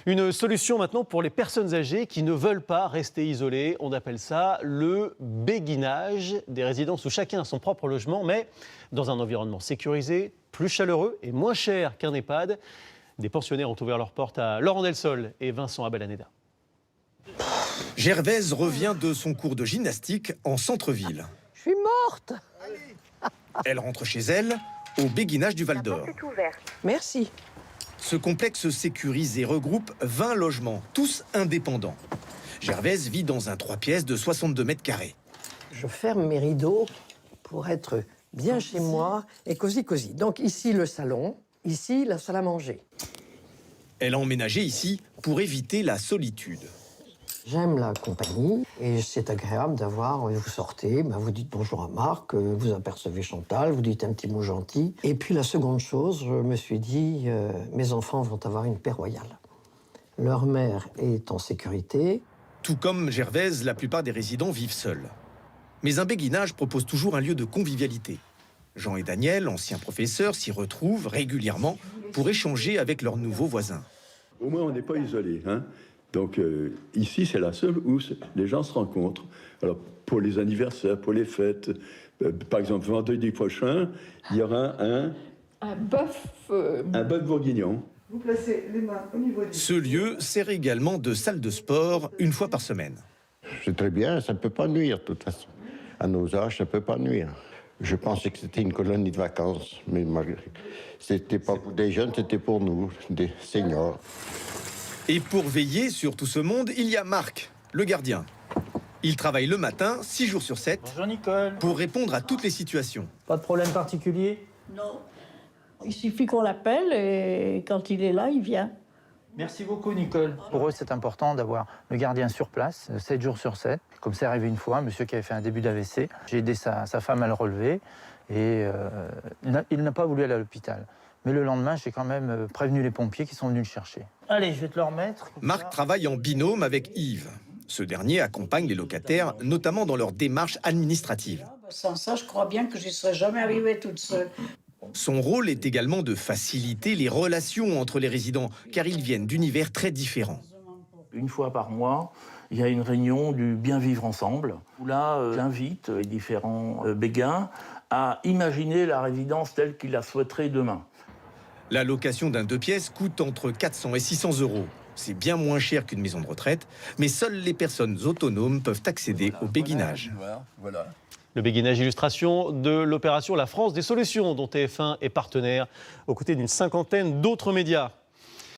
Une solution maintenant pour les personnes âgées qui ne veulent pas rester isolées. On appelle ça le béguinage, des résidences où chacun a son propre logement, mais dans un environnement sécurisé, plus chaleureux et moins cher qu'un EHPAD. Des pensionnaires ont ouvert leurs portes à Laurent Delsol et Vincent Abalaneda. Gervaise revient de son cours de gymnastique en centre-ville. Je suis morte. Elle rentre chez elle, au béguinage du Val d'Or. Merci. Ce complexe sécurisé regroupe 20 logements, tous indépendants. Gervaise vit dans un 3 pièces de 62 mètres carrés. Je ferme mes rideaux pour être bien chez moi et cosy. Donc ici le salon, ici la salle à manger. Elle a emménagé ici pour éviter la solitude. J'aime la compagnie et c'est agréable d'avoir, vous sortez, vous dites bonjour à Marc, vous apercevez Chantal, vous dites un petit mot gentil. Et puis la seconde chose, je me suis dit, mes enfants vont avoir une paix royale. Leur mère est en sécurité. Tout comme Gervaise, la plupart des résidents vivent seuls. Mais un béguinage propose toujours un lieu de convivialité. Jean et Daniel, anciens professeurs, s'y retrouvent régulièrement pour échanger avec leurs nouveaux voisins. Au moins, on n'est pas isolé, hein. Donc ici, c'est la seule où les gens se rencontrent. Alors, pour les anniversaires, pour les fêtes, par exemple, vendredi prochain, il y aura un bœuf bourguignon. Vous placez les mains au niveau du... Ce lieu sert également de salle de sport une fois par semaine. C'est très bien, ça ne peut pas nuire, de toute façon. À nos âges, ça ne peut pas nuire. Je pensais que c'était une colonie de vacances, mais c'était pas pour des jeunes, c'était pour nous, des seniors. Et pour veiller sur tout ce monde, il y a Marc, le gardien. Il travaille le matin, 6 jours sur 7, Bonjour Nicole. pour répondre à toutes les situations. Pas de problème particulier? Non. Il suffit qu'on l'appelle et quand il est là, il vient. Merci beaucoup Nicole. Pour eux, c'est important d'avoir le gardien sur place, 7 jours sur 7. Comme c'est arrivé une fois, un monsieur qui avait fait un début d'AVC. J'ai aidé sa femme à le relever et il n'a pas voulu aller à l'hôpital. Mais le lendemain, j'ai quand même prévenu les pompiers qui sont venus le chercher. Allez, je vais te le remettre. Marc travaille en binôme avec Yves. Ce dernier accompagne les locataires, notamment dans leur démarche administrative. Sans ça, je crois bien que je ne serais jamais arrivée toute seule. Son rôle est également de faciliter les relations entre les résidents, car ils viennent d'univers très différents. Une fois par mois, il y a une réunion du bien vivre ensemble, où là, j'invite les différents béguins à imaginer la résidence telle qu'ils la souhaiteraient demain. La location d'un 2 pièces coûte entre 400 et 600 euros. C'est bien moins cher qu'une maison de retraite, mais seules les personnes autonomes peuvent accéder au béguinage. Voilà. Le béguinage, illustration de l'opération La France des solutions, dont TF1 est partenaire, aux côtés d'une cinquantaine d'autres médias.